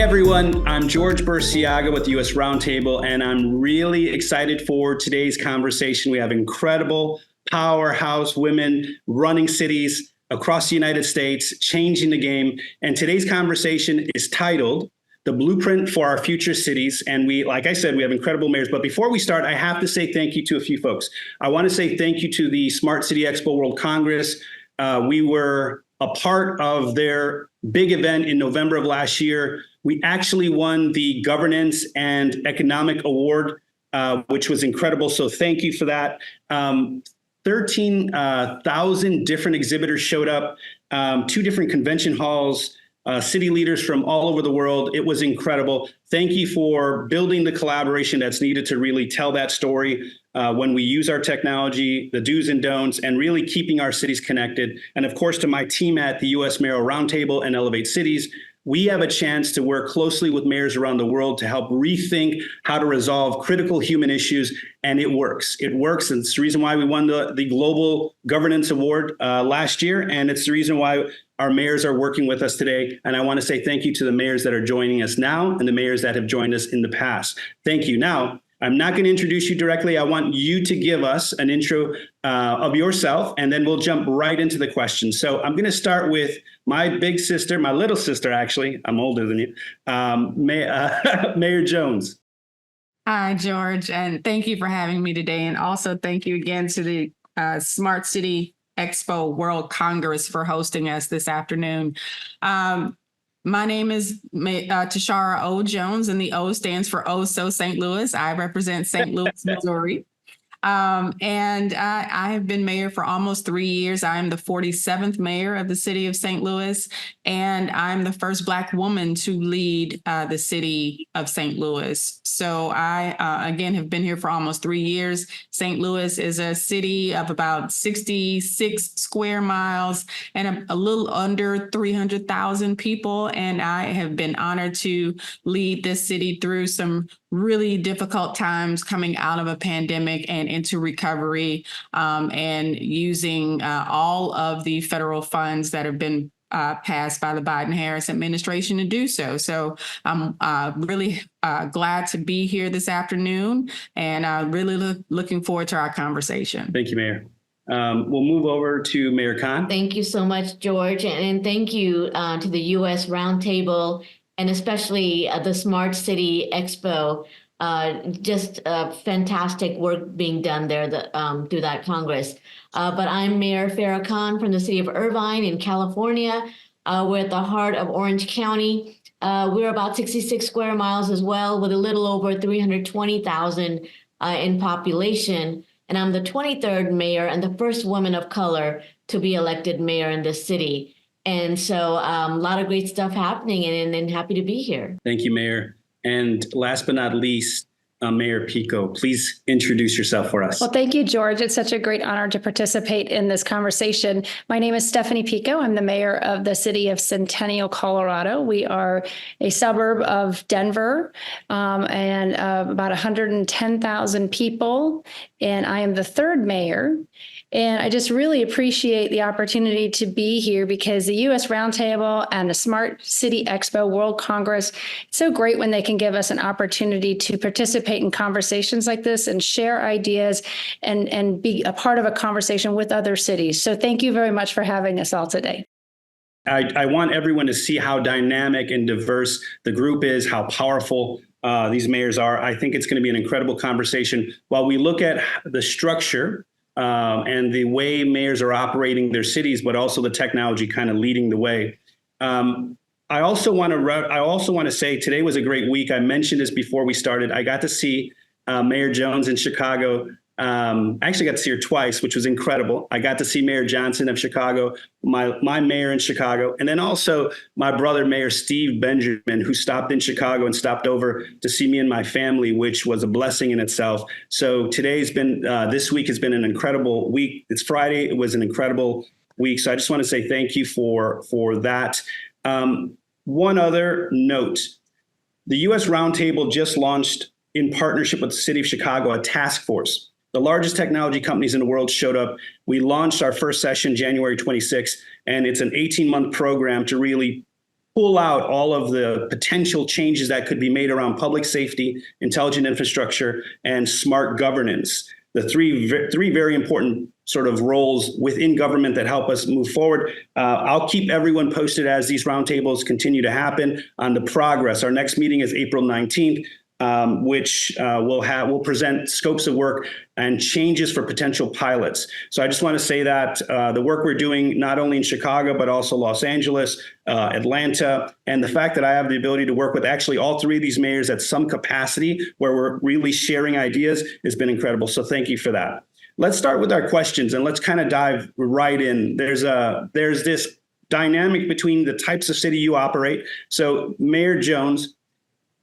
everyone, I'm George Burciaga with the US Roundtable, and I'm really excited for today's conversation. We have incredible powerhouse women running cities across the United States, changing the game. And today's conversation is titled The Blueprint for Our Future Cities. And we, like I said, we have incredible mayors. But before we start, I have to say thank you to a few folks. I want to say thank you to the Smart City Expo World Congress. We were a part of their big event in November of last year. We actually won the Governance and Economic Award, which was incredible. So thank you for that. 13,000 different exhibitors showed up, 2 different convention halls, city leaders from all over the world. It was incredible. Thank you for building the collaboration that's needed to really tell that story when we use our technology, the do's and don'ts, and really keeping our cities connected. And of course, to my team at the US Mayoral Roundtable and Elevate Cities, we have a chance to work closely with mayors around the world to help rethink how to resolve critical human issues. And it works. It works. And it's the reason why we won the Global Governance Award last year. And it's the reason why our mayors are working with us today. And I want to say thank you to the mayors that are joining us now and the mayors that have joined us in the past. Thank you. Now, I'm not going to introduce you directly. I want you to give us an intro of yourself, and then we'll jump right into the questions. So I'm going to start with my big sister, my little sister, actually. I'm older than you, Mayor Jones. Hi, George, and thank you for having me today. And also thank you again to the Smart City Expo World Congress for hosting us this afternoon. My name is Tashara O. Jones, and the O stands for Oh So St. Louis. I represent St. Louis, Missouri. And I have been mayor for almost 3 years. I am the 47th mayor of the city of St. Louis, and I'm the first Black woman to lead the city of St. Louis. So I, again, have been here for almost 3 years. St. Louis is a city of about 66 square miles and a little under 300,000 people. And I have been honored to lead this city through some really difficult times coming out of a pandemic and into recovery, and using all of the federal funds that have been passed by the Biden-Harris administration to do so. So I'm really glad to be here this afternoon, and really looking forward to our conversation. Thank you, Mayor. We'll move over to Mayor Khan. Thank you so much, George. And thank you to the US Roundtable, and especially the Smart City Expo. Just fantastic work being done there through that Congress. But I'm Mayor Farah Khan from the city of Irvine in California. We're at the heart of Orange County. We're about 66 square miles as well, with a little over 320,000 in population. And I'm the 23rd mayor and the first woman of color to be elected mayor in this city. And so a lot of great stuff happening, and happy to be here. Thank you, Mayor. And last but not least, Mayor Pico, please introduce yourself for us. Well, thank you, George. It's such a great honor to participate in this conversation. My name is Stephanie Pico. I'm the mayor of the city of Centennial, Colorado. We are a suburb of Denver, and about 110,000 people. And I am the 3rd mayor. And I just really appreciate the opportunity to be here, because the US Roundtable and the Smart City Expo World Congress, it's so great when they can give us an opportunity to participate in conversations like this and share ideas and be a part of a conversation with other cities. So thank you very much for having us all today. I want everyone to see how dynamic and diverse the group is, how powerful these mayors are. I think it's going to be an incredible conversation. While we look at the structure and the way mayors are operating their cities, but also the technology kind of leading the way. I also want to say today was a great week. I mentioned this before we started. I got to see Mayor Jones in Chicago. I actually got to see her twice, which was incredible. I got to see Mayor Johnson of Chicago, my mayor in Chicago, and then also my brother, Mayor Steve Benjamin, who stopped in Chicago and stopped over to see me and my family, which was a blessing in itself. So this week has been an incredible week. It's Friday. It was an incredible week. So I just want to say thank you for that. One other note, the US Roundtable just launched, in partnership with the city of Chicago, a task force. The largest technology companies in the world showed up. We launched our first session January 26th, and it's an 18-month program to really pull out all of the potential changes that could be made around public safety, intelligent infrastructure, and smart governance. The three very important sort of roles within government that help us move forward. I'll keep everyone posted as these roundtables continue to happen on the progress. Our next meeting is April 19th. Which will present scopes of work and changes for potential pilots. So I just want to say that the work we're doing, not only in Chicago, but also Los Angeles, Atlanta, and the fact that I have the ability to work with actually all three of these mayors at some capacity where we're really sharing ideas has been incredible. So thank you for that. Let's start with our questions and let's kind of dive right in. There's this dynamic between the types of city you operate. So Mayor Jones,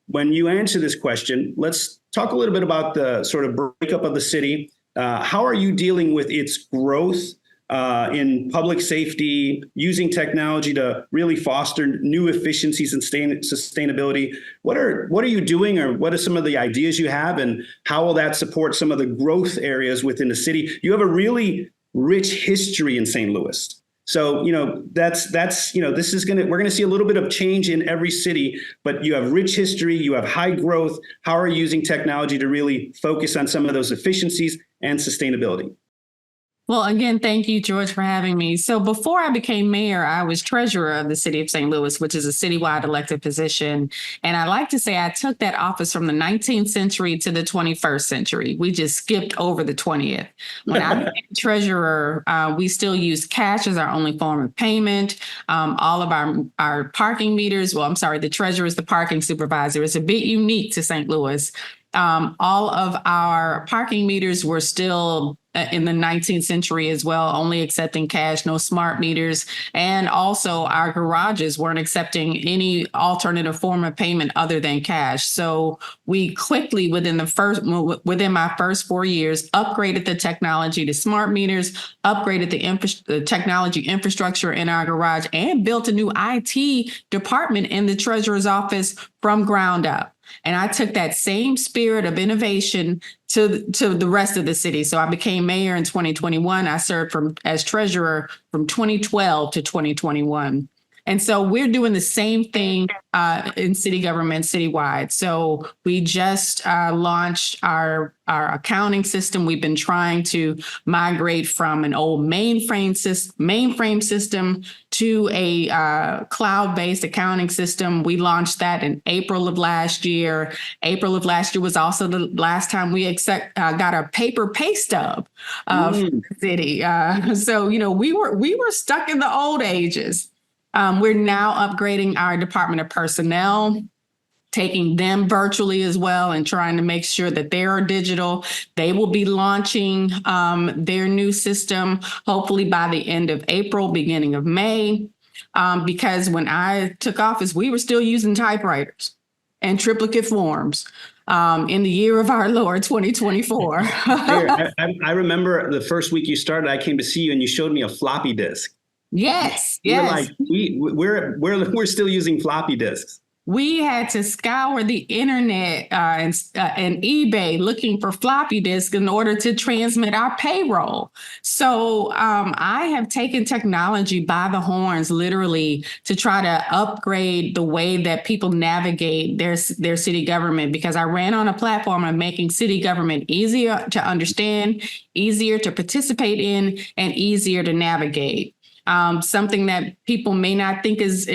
when you answer this question, let's talk a little bit about the sort of breakup of the city. How are you dealing with its growth in public safety, using technology to really foster new efficiencies and sustainability? What are you doing, or what are some of the ideas you have, and how will that support some of the growth areas within the city? You have a really rich history in St. Louis. So, that's we're going to see a little bit of change in every city, but you have rich history, you have high growth. How are you using technology to really focus on some of those efficiencies and sustainability? Well, again, thank you, George, for having me. So before I became mayor, I was treasurer of the city of St. Louis, which is a citywide elected position. And I like to say I took that office from the 19th century to the 21st century. We just skipped over the 20th. When I became treasurer, we still use cash as our only form of payment. All of our parking meters, the treasurer is the parking supervisor. It's a bit unique to St. Louis. All of our parking meters were still in the 19th century as well, only accepting cash, no smart meters. And also our garages weren't accepting any alternative form of payment other than cash. So we quickly, within my first 4 years, upgraded the technology to smart meters, upgraded the technology infrastructure in our garage, and built a new IT department in the treasurer's office from ground up. And I took that same spirit of innovation to the rest of the city. So I became mayor in 2021. I served as treasurer from 2012 to 2021. And so we're doing the same thing in city government citywide. So we just launched our accounting system. We've been trying to migrate from an old mainframe system to a cloud-based accounting system. We launched that in April of last year. April of last year was also the last time we got a paper pay stub from the city. So we were stuck in the old ages. We're now upgrading our Department of Personnel, taking them virtually as well and trying to make sure that they are digital. They will be launching their new system, hopefully by the end of April, beginning of May, because when I took office, we were still using typewriters and triplicate forms in the year of our Lord, 2024. I remember the first week you started, I came to see you and you showed me a floppy disk. Yes. We're like, we're still using floppy disks. We had to scour the internet and eBay looking for floppy disks in order to transmit our payroll. So I have taken technology by the horns, literally, to try to upgrade the way that people navigate their city government, because I ran on a platform of making city government easier to understand, easier to participate in, and easier to navigate. Something that people may not think is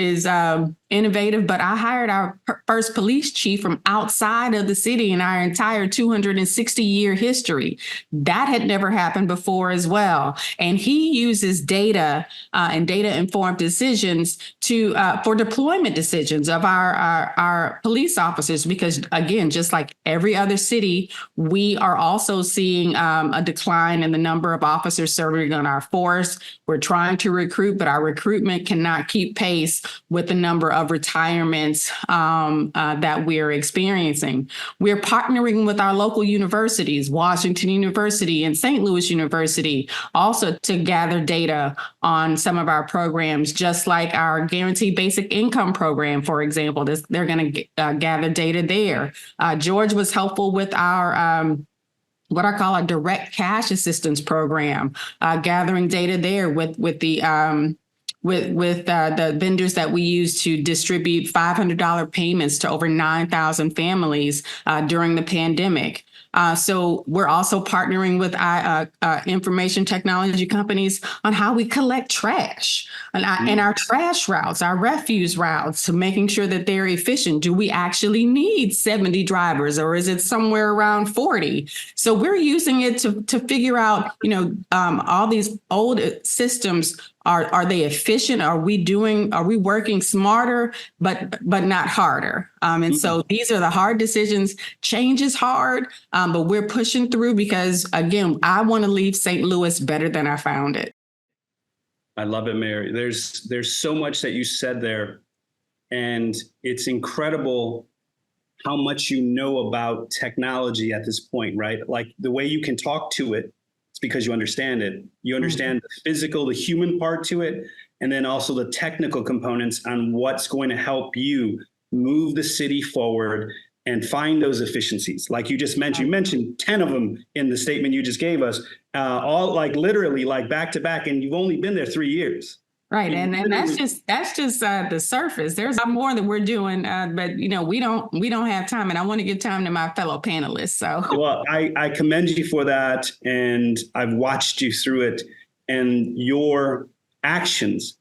innovative, but I hired our first police chief from outside of the city in our entire 260-year history. That had never happened before as well. And he uses data and data-informed decisions for deployment decisions of our police officers, because, again, just like every other city, we are also seeing a decline in the number of officers serving on our force. We're trying to recruit, but our recruitment cannot keep pace with the number of retirements that we're experiencing. We're partnering with our local universities, Washington University and St. Louis University, also to gather data on some of our programs, just like our Guaranteed Basic Income program, for example. They're going to gather data there. George was helpful with our what I call a direct cash assistance program, gathering data there with with the vendors that we use to distribute $500 payments to over 9,000 families during the pandemic. So we're also partnering with information technology companies on how we collect trash and our trash routes, our refuse routes, to making sure that they're efficient. Do we actually need 70 drivers, or is it somewhere around 40? So we're using it to figure out, all these old systems. Are they efficient? Are we working smarter, but not harder? And so these are the hard decisions. Change is hard, but we're pushing through because, again, I want to leave St. Louis better than I found it. I love it, Mary. There's so much that you said there, and it's incredible how much you know about technology at this point, right? Like the way you can talk to it. It's because you understand it. You understand the physical, the human part to it, and then also the technical components on what's going to help you move the city forward and find those efficiencies. Like you just mentioned, you mentioned 10 of them in the statement you just gave us, all like literally like back to back, and you've only been there 3 years. Right. And that's just the surface. There's a lot more that we're doing, but we don't have time, and I want to give time to my fellow panelists. So well, I commend you for that, and I've watched you through it, and your actions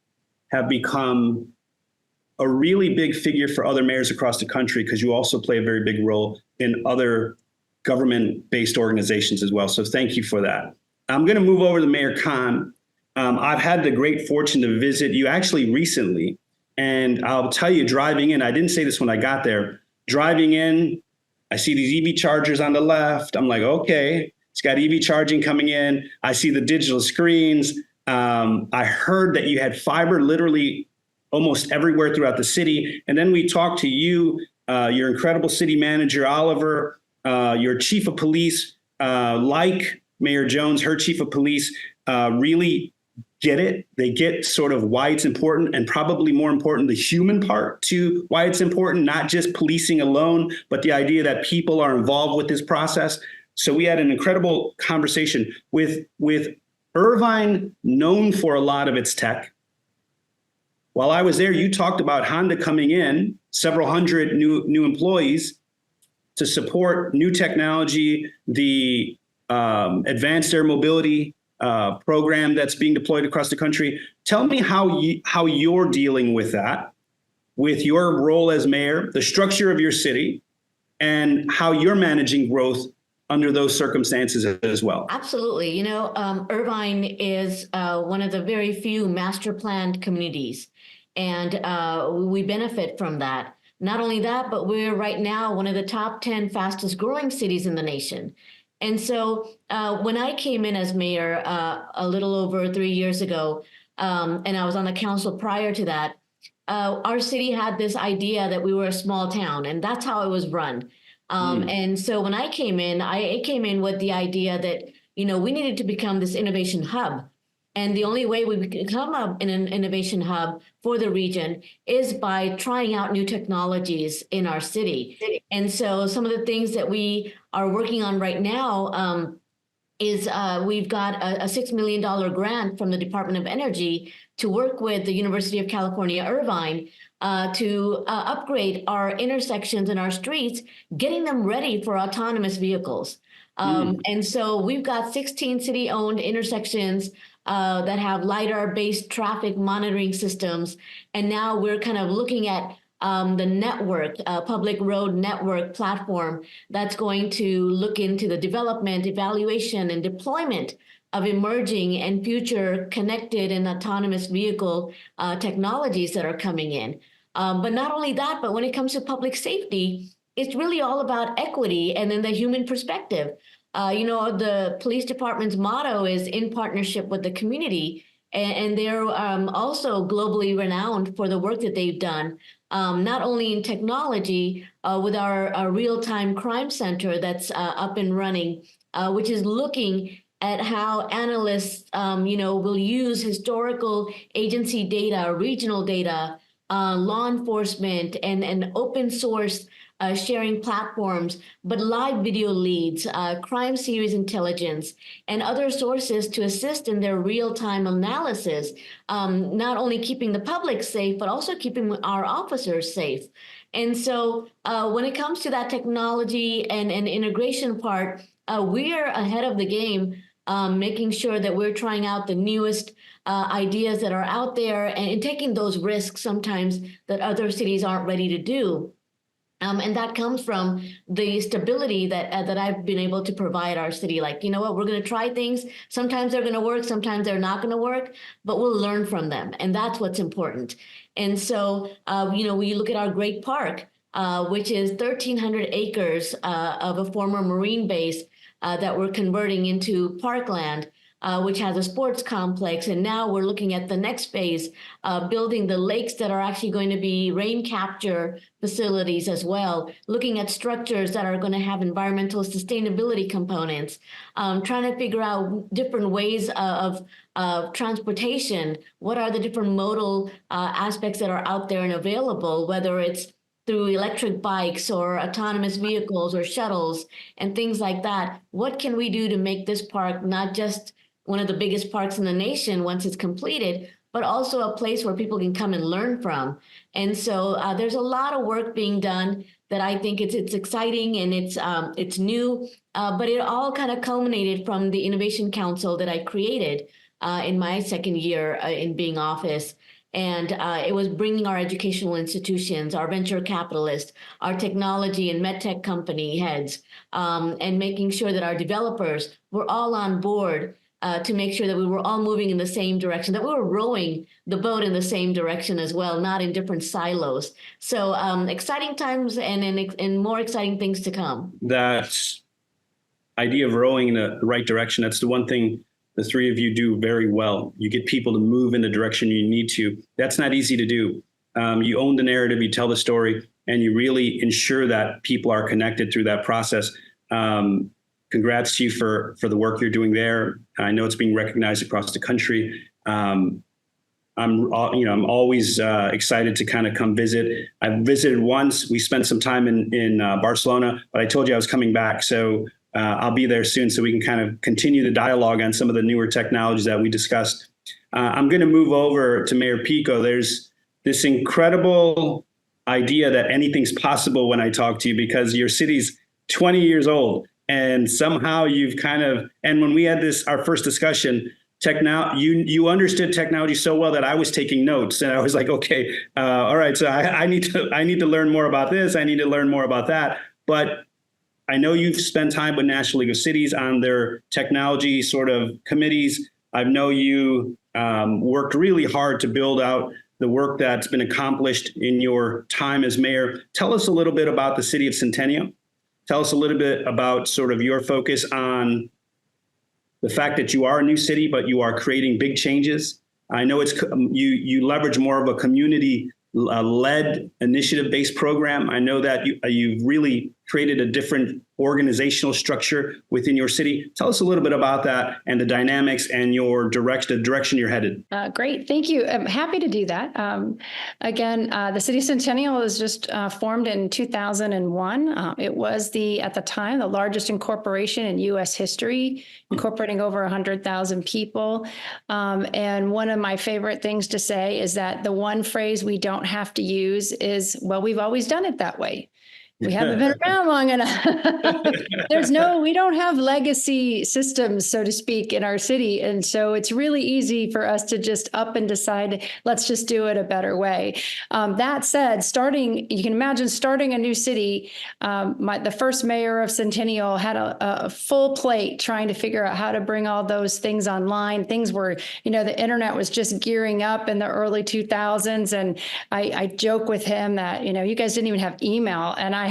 have become a really big figure for other mayors across the country, because you also play a very big role in other government-based organizations as well. So thank you for that. I'm going to move over to Mayor Khan. I've had the great fortune to visit you actually recently, and I'll tell you, driving in, I didn't say this when I got there, driving in, I see these EV chargers on the left. I'm like, okay, it's got EV charging coming in. I see the digital screens. I heard that you had fiber literally almost everywhere throughout the city. And then we talked to you, your incredible city manager, Oliver, your chief of police, like Mayor Jones, her chief of police, really get it. They get sort of why it's important, and probably more important, the human part to why it's important, not just policing alone, but the idea that people are involved with this process. So we had an incredible conversation with Irvine, known for a lot of its tech. While I was there, you talked about Honda coming in, several hundred new employees to support new technology, the advanced air mobility program that's being deployed across the country. Tell me how you're dealing with that, with your role as mayor, the structure of your city, and how you're managing growth under those circumstances as well. Absolutely. Irvine is one of the very few master planned communities, and we benefit from that. Not only that, but we're right now one of the top 10 fastest growing cities in the nation. And so when I came in as mayor a little over 3 years ago, and I was on the council prior to that, our city had this idea that we were a small town, and that's how it was run. And so when I came in with the idea that, we needed to become this innovation hub. And the only way we become an innovation hub for the region is by trying out new technologies in our city. And so some of the things that we are working on right now is we've got a $6 million grant from the Department of Energy to work with the University of California, Irvine, to upgrade our intersections and our streets, getting them ready for autonomous vehicles. And so we've got 16 city-owned intersections that have LiDAR-based traffic monitoring systems. And now we're kind of looking at the network, public road network platform that's going to look into the development, evaluation, and deployment of emerging and future connected and autonomous vehicle technologies that are coming in. But not only that, but when it comes to public safety, it's really all about equity and then the human perspective. The police department's motto is in partnership with the community, and they're also globally renowned for the work that they've done, not only in technology with our real-time crime center that's up and running, which is looking at how analysts, will use historical agency data, regional data, law enforcement, and open source sharing platforms, but live video leads, crime series intelligence, and other sources to assist in their real-time analysis, not only keeping the public safe, but also keeping our officers safe. And so when it comes to that technology and integration part, we are ahead of the game, making sure that we're trying out the newest ideas that are out there and taking those risks sometimes that other cities aren't ready to do. And that comes from the stability that I've been able to provide our city. Like, you know what, we're going to try things. Sometimes they're going to work, sometimes they're not going to work, but we'll learn from them. And that's what's important. And so, we look at our great park, which is 1,300 acres of a former Marine base that we're converting into parkland, which has a sports complex. And now we're looking at the next phase, building the lakes that are actually going to be rain capture facilities as well, looking at structures that are going to have environmental sustainability components, trying to figure out different ways of transportation. What are the different modal aspects that are out there and available, whether it's through electric bikes or autonomous vehicles or shuttles and things like that. What can we do to make this park not just one of the biggest parks in the nation once it's completed, but also a place where people can come and learn from? And so there's a lot of work being done that I think it's exciting and it's new, but it all kind of culminated from the Innovation Council that I created in my second year in being office. And it was bringing our educational institutions, our venture capitalists, our technology and medtech company heads, and making sure that our developers were all on board to make sure that we were all moving in the same direction, that we were rowing the boat in the same direction as well, not in different silos. So exciting times and more exciting things to come. That idea of rowing in the right direction, that's the one thing the three of you do very well. You get people to move in the direction you need to. That's not easy to do. You own the narrative, you tell the story, and you really ensure that people are connected through that process. Congrats to you for the work you're doing there. I know it's being recognized across the country. I'm always excited to kind of come visit. I visited once. We spent some time in Barcelona, but I told you I was coming back. So I'll be there soon so we can kind of continue the dialogue on some of the newer technologies that we discussed. I'm going to move over to Mayor Pico. There's this incredible idea that anything's possible when I talk to you, because your city's 20 years old. And somehow you've kind of, and when we had our first discussion, you understood technology so well that I was taking notes, and I was like, okay, all right, so I need to learn more about this. I need to learn more about that. But I know you've spent time with National League of Cities on their technology sort of committees. I know you worked really hard to build out the work that's been accomplished in your time as mayor. Tell us a little bit about the city of Centennial. Tell us a little bit about sort of your focus on the fact that you are a new city, but you are creating big changes. I know you leverage more of a community-led, initiative-based program. I know that you've really created a different organizational structure within your city. Tell us a little bit about that and the dynamics and the direction you're headed. Great. Thank you. I'm happy to do that. Again, the City of Centennial was just formed in 2001. It was at the time, the largest incorporation in U.S. history, incorporating over 100,000 people. And one of my favorite things to say is that the one phrase we don't have to use is, well, we've always done it that way. We haven't been around long enough. We don't have legacy systems, so to speak, in our city. And so it's really easy for us to just up and decide, let's just do it a better way. That said, you can imagine starting a new city. The first mayor of Centennial had a full plate trying to figure out how to bring all those things online. Things were, the internet was just gearing up in the early 2000s. And I joke with him that, you guys didn't even have email. And I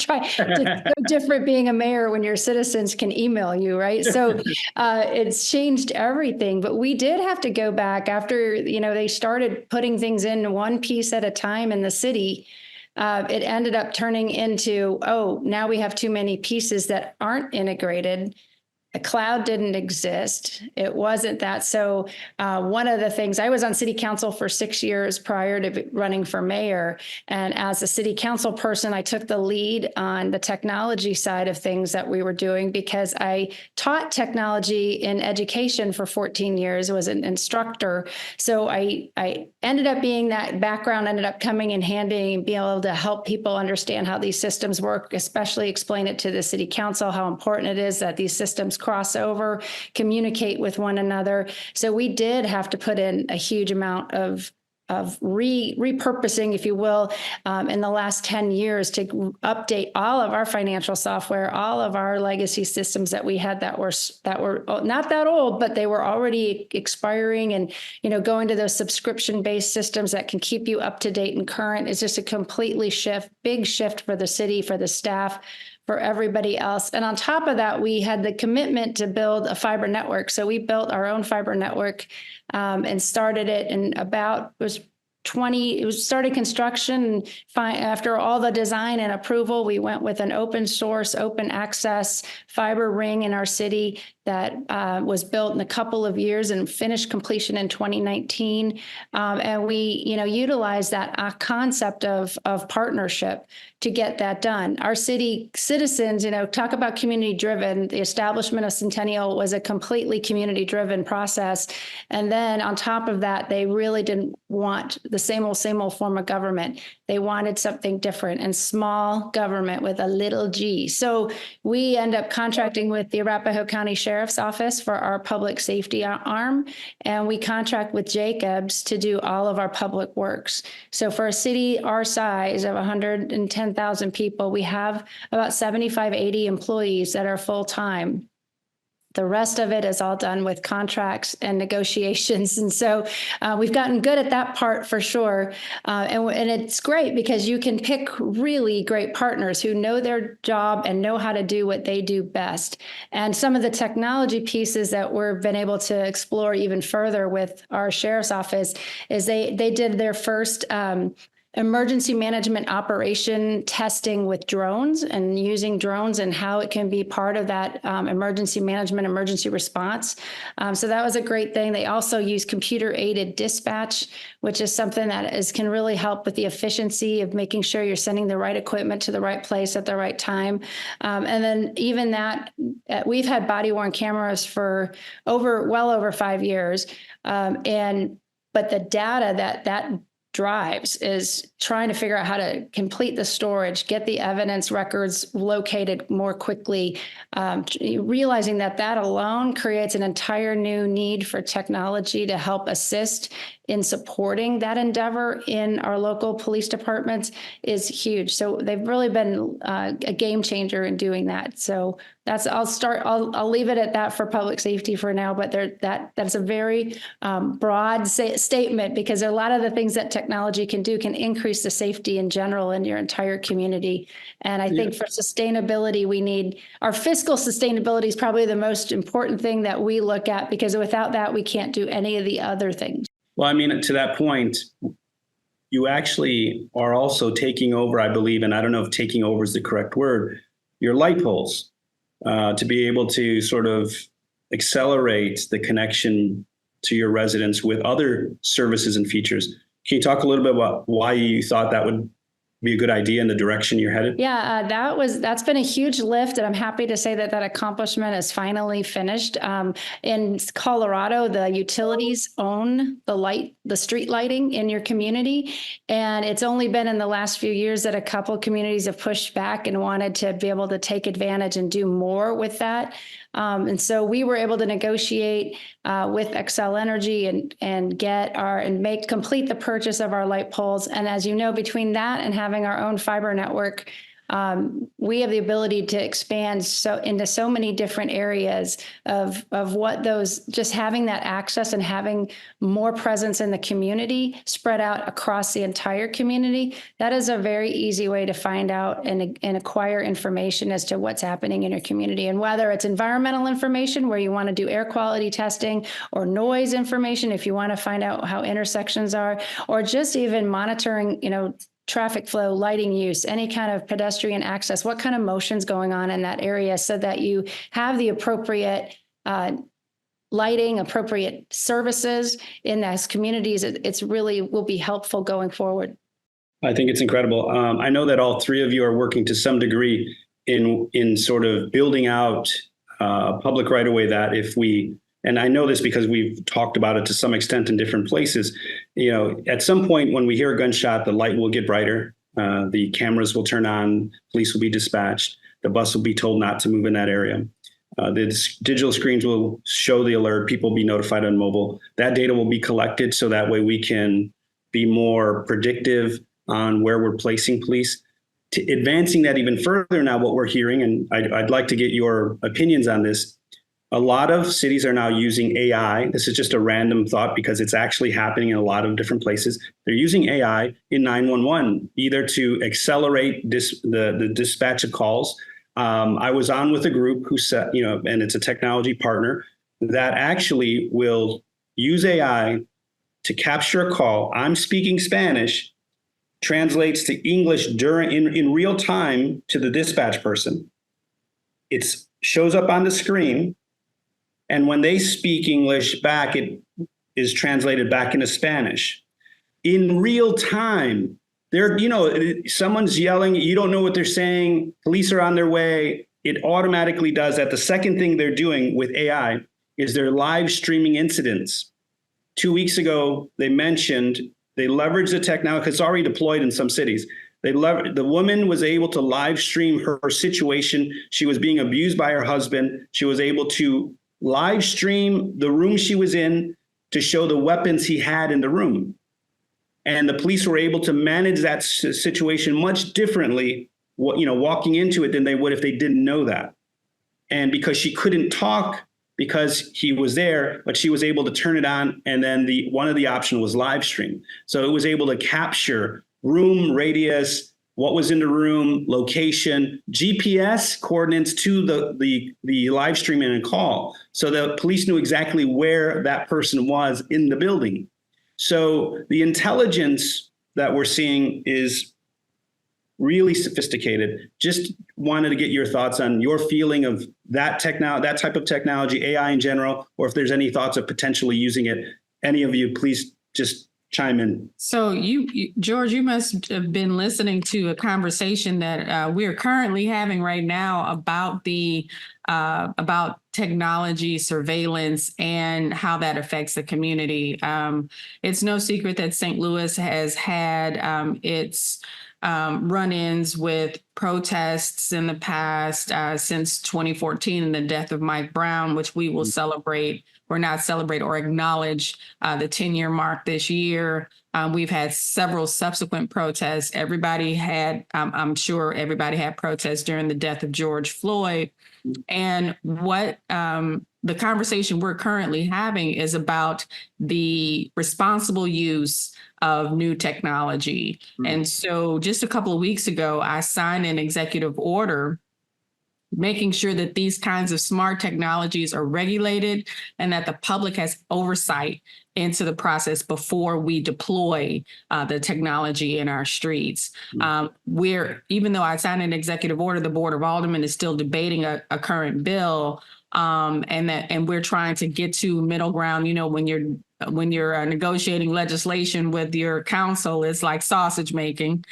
try to so different being a mayor when your citizens can email you, right? So it's changed everything. But we did have to go back after, they started putting things in one piece at a time in the city. It ended up turning into, now we have too many pieces that aren't integrated. the cloud didn't exist. It wasn't that. So one of the things, I was on city council for 6 years prior to running for mayor. And as a city council person, I took the lead on the technology side of things that we were doing because I taught technology in education for 14 years, was an instructor. So I ended up being that background, ended up coming in handy and being able to help people understand how these systems work, especially explain it to the city council, how important it is that these systems cross over, communicate with one another. So we did have to put in a huge amount of repurposing, if you will, in the last 10 years to update all of our financial software, all of our legacy systems that we had that were not that old, but they were already expiring, and going to those subscription-based systems that can keep you up to date and current is just a completely big shift for the city, for the staff, for everybody else. And on top of that, we had the commitment to build a fiber network. So we built our own fiber network and started it in started construction. After all the design and approval, we went with an open source, open access fiber ring in our city that was built in a couple of years and finished completion in 2019. And we, utilized that concept of partnership to get that done. Our city citizens, talk about community driven. The establishment of Centennial was a completely community driven process. And then on top of that, they really didn't want the same old form of government. They wanted something different and small government with a little g. So we end up contracting with the Arapahoe County Sheriff's Office for our public safety arm, and we contract with Jacobs to do all of our public works. So for a city our size of 110,000 people, we have about 75, 80 employees that are full-time. The rest of it is all done with contracts and negotiations. And so we've gotten good at that part for sure. And it's great because you can pick really great partners who know their job and know how to do what they do best. And some of the technology pieces that we've been able to explore even further with our sheriff's office is they did their first emergency management operation testing with drones and using drones and how it can be part of that emergency management, emergency response. So that was a great thing. They also use computer aided dispatch, which is something that can really help with the efficiency of making sure you're sending the right equipment to the right place at the right time. And then even that, we've had body worn cameras for well over 5 years. But the data that drives is trying to figure out how to complete the storage, get the evidence records located more quickly, realizing that alone creates an entire new need for technology to help assist in supporting that endeavor in our local police departments is huge. So they've really been a game changer in doing that. So I'll leave it at that for public safety for now, but that's a very broad statement because a lot of the things that technology can do can increase the safety in general in your entire community. And I think for sustainability, we need our fiscal sustainability is probably the most important thing that we look at because without that, we can't do any of the other things. Well, I mean, to that point, you actually are also taking over, I believe, and I don't know if taking over is the correct word, your light poles to be able to sort of accelerate the connection to your residents with other services and features. Can you talk a little bit about why you thought that would be a good idea in the direction you're headed? Yeah, that's been a huge lift, and I'm happy to say that accomplishment is finally finished. In Colorado, the utilities own the street lighting in your community, and it's only been in the last few years that a couple communities have pushed back and wanted to be able to take advantage and do more with that. And so we were able to negotiate with Xcel Energy and complete the purchase of our light poles. And as you know, between that and having our own fiber network, we have the ability to expand into so many different areas of what just having that access and having more presence in the community spread out across the entire community. That is a very easy way to find out and acquire information as to what's happening in your community. And whether it's environmental information where you want to do air quality testing or noise information, if you want to find out how intersections are, or just even monitoring, traffic flow, lighting use, any kind of pedestrian access, what kind of motion's going on in that area so that you have the appropriate lighting, appropriate services in those communities. It's really will be helpful going forward. I think it's incredible. I know that all three of you are working to some degree in sort of building out public right of way that if we, and I know this because we've talked about it to some extent in different places, at some point when we hear a gunshot, the light will get brighter, the cameras will turn on, police will be dispatched, the bus will be told not to move in that area. The digital screens will show the alert, people will be notified on mobile. That data will be collected so that way we can be more predictive on where we're placing police. Advancing that even further now, what we're hearing, and I'd like to get your opinions on this, a lot of cities are now using AI. This is just a random thought because it's actually happening in a lot of different places. They're using AI in 911, either to accelerate the dispatch of calls. I was on with a group who said, and it's a technology partner that actually will use AI to capture a call. I'm speaking Spanish, translates to English in real time to the dispatch person. It shows up on the screen. And when they speak English back, it is translated back into Spanish. In real time, someone's yelling, you don't know what they're saying, police are on their way. It automatically does that. The second thing they're doing with AI is they're live streaming incidents. 2 weeks ago, they mentioned they leveraged the technology because it's already deployed in some cities. The woman was able to live stream her situation. She was being abused by her husband. She was able to live stream the room she was in to show the weapons he had in the room. And the police were able to manage that situation much differently, walking into it than they would if they didn't know that. And because she couldn't talk because he was there, but she was able to turn it on. And then one of the options was live stream. So it was able to capture room, radius, what was in the room, location, GPS coordinates to the live streaming and call. So the police knew exactly where that person was in the building. So the intelligence that we're seeing is really sophisticated. Just wanted to get your thoughts on your feeling of that type of technology, AI in general, or if there's any thoughts of potentially using it. Any of you, please just chime in. So George, you must have been listening to a conversation that we're currently having right now about about technology surveillance and how that affects the community. It's no secret that St. Louis has had its run-ins with protests in the past since 2014 and the death of Mike Brown, which we will celebrate or not celebrate or acknowledge the 10-year mark this year. We've had several subsequent protests. I'm sure everybody had protests during the death of George Floyd. And what the conversation we're currently having is about the responsible use of new technology. And so just a couple of weeks ago, I signed an executive order making sure that these kinds of smart technologies are regulated and that the public has oversight into the process before we deploy the technology in our streets. Even though I signed an executive order, the Board of Aldermen is still debating a current bill, and we're trying to get to middle ground. When you're negotiating legislation with your council, it's like sausage making.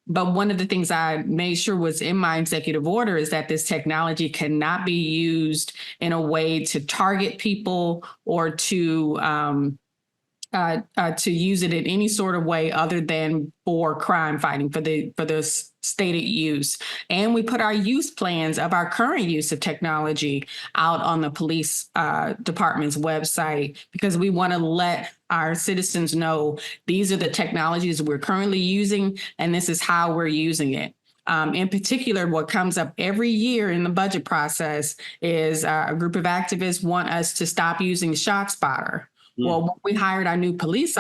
But one of the things I made sure was in my executive order is that this technology cannot be used in a way to target people or to use it in any sort of way other than for crime fighting, for the stated use. And we put our use plans of our current use of technology out on the police department's website because we want to let our citizens know these are the technologies we're currently using and this is how we're using it. In particular, what comes up every year in the budget process is a group of activists want us to stop using ShotSpotter. Well, when we hired our new police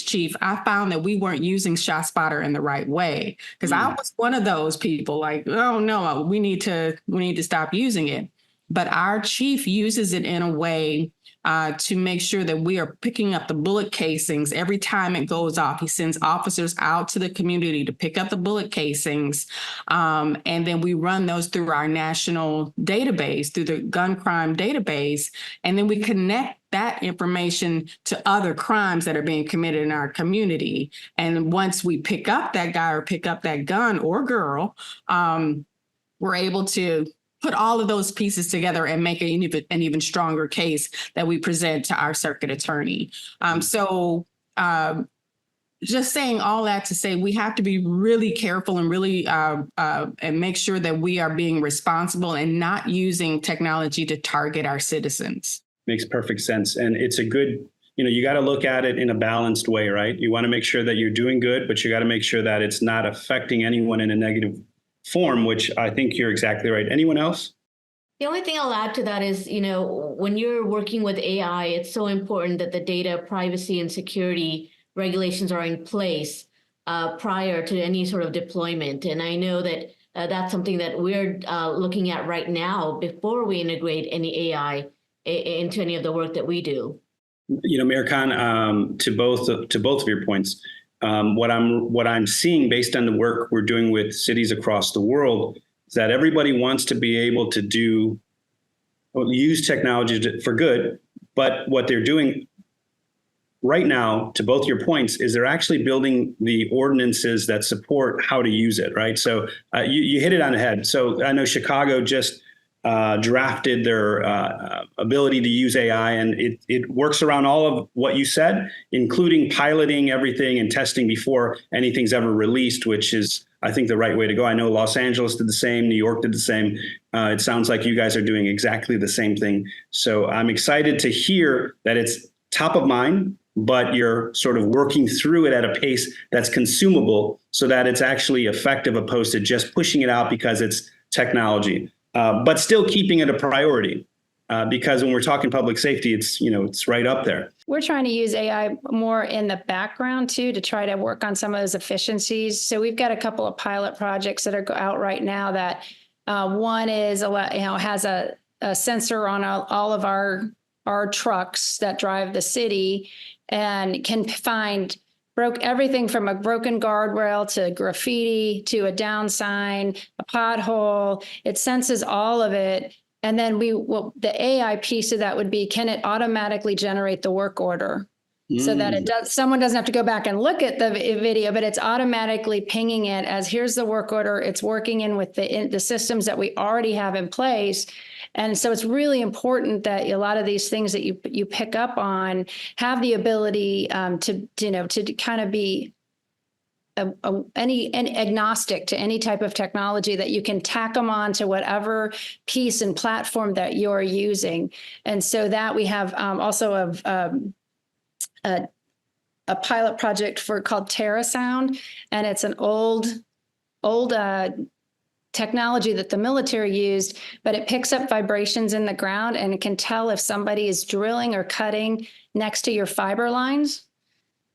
chief, I found that we weren't using ShotSpotter in the right way because I was one of those people like, oh no, we need to stop using it. but our chief uses it in a way to make sure that we are picking up the bullet casings every time it goes off. He sends officers out to the community to pick up the bullet casings. And then we run those through our national database, through the gun crime database. And then we connect that information to other crimes that are being committed in our community. And once we pick up that guy or pick up that gun or girl, we're able to put all of those pieces together and make an even stronger case that we present to our circuit attorney. Just saying all that to say we have to be really careful and really and make sure that we are being responsible and not using technology to target our citizens. Makes perfect sense. And it's a good, you got to look at it in a balanced way, right? You want to make sure that you're doing good, but you got to make sure that it's not affecting anyone in a negative form, which I think you're exactly right. Anyone else? The only thing I'll add to that is, when you're working with AI, it's so important that the data privacy and security regulations are in place prior to any sort of deployment. And I know that that's something that we're looking at right now before we integrate any AI into any of the work that we do. Mayor Khan, to both of your points, what I'm seeing based on the work we're doing with cities across the world is that everybody wants to be able to use technology for good, but what they're doing right now, to both your points, is they're actually building the ordinances that support how to use it, right? So you hit it on the head. So I know Chicago just drafted their ability to use AI, and it works around all of what you said, including piloting everything and testing before anything's ever released, which is, I think, the right way to go. I know Los Angeles did the same, New York did the same. It sounds like you guys are doing exactly the same thing. So I'm excited to hear that it's top of mind, but you're sort of working through it at a pace that's consumable so that it's actually effective, opposed to just pushing it out because it's technology. But still keeping it a priority, because when we're talking public safety, it's right up there. We're trying to use AI more in the background too, to try to work on some of those efficiencies. So we've got a couple of pilot projects that are out right now. That one is has a sensor on all of our trucks that drive the city, and can find everything from a broken guardrail to graffiti to a down sign, a pothole. It senses all of it. And then the AI piece of that would be, can it automatically generate the work order? So that someone doesn't have to go back and look at the video, but it's automatically pinging it as, here's the work order. It's working in with the systems that we already have in place. And so it's really important that a lot of these things that you pick up on have the ability to kind of be any agnostic to any type of technology, that you can tack them on to whatever piece and platform that you're using. And so that we have also a pilot project called TerraSound, and it's an old technology that the military used, but it picks up vibrations in the ground, and it can tell if somebody is drilling or cutting next to your fiber lines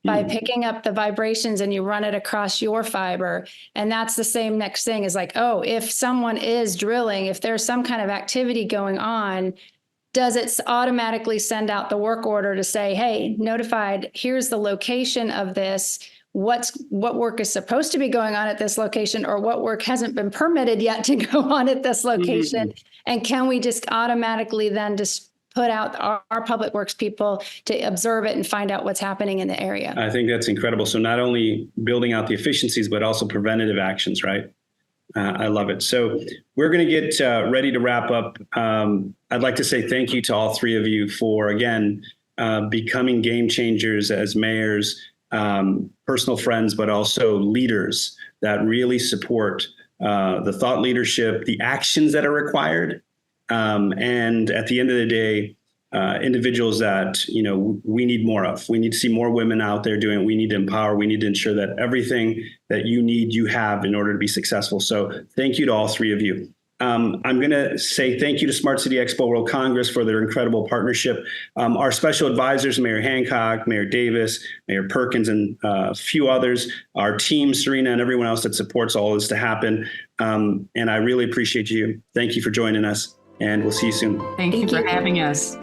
by picking up the vibrations, and you run it across your fiber. And that's the same next thing is like, oh, if someone is drilling, if there's some kind of activity going on, does it automatically send out the work order to say, hey, notified, here's the location of this, what work is supposed to be going on at this location, or what work hasn't been permitted yet to go on at this location? And can we just automatically then just put out our public works people to observe it and find out what's happening in the area? I think that's incredible. So not only building out the efficiencies, but also preventative actions, right? I love it. So we're going to get ready to wrap up. I'd like to say thank you to all three of you for, again, becoming game changers as mayors, personal friends, but also leaders that really support the thought leadership, the actions that are required. And at the end of the day, individuals that, we need more of. We need to see more women out there doing it. We need to empower. We need to ensure that everything that you need, you have in order to be successful. So thank you to all three of you. I'm going to say thank you to Smart City Expo World Congress for their incredible partnership. Our special advisors, Mayor Hancock, Mayor Davis, Mayor Perkins, and a few others, our team, Serena, and everyone else that supports all this to happen. And I really appreciate you. Thank you for joining us. and we'll see you soon. Thank you Thank for you. having us.